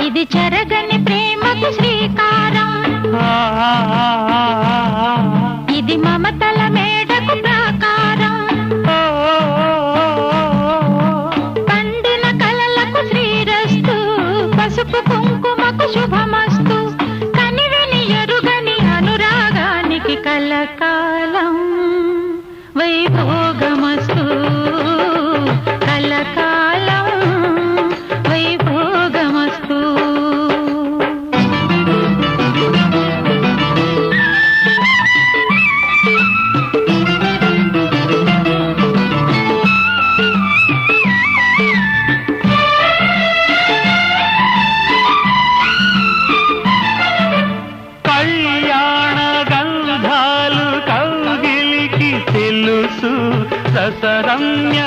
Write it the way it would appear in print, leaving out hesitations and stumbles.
ఇది చెరగని ప్రేమకు శ్రీకారం, ఇది మమతల మేడకు ప్రాకారం, పండిన కలలకు శ్రీరస్తు, పసుపు కుంకుమకు శుభమస్తు, కనివిని ఎరుగని అనురాగానికి కలకాలం వైభోగమస్తు, కలకాలం వైభోగమస్తు. కళ్యాణ గంధాలు కౌగిలికి తెలుసు, రసరమ్య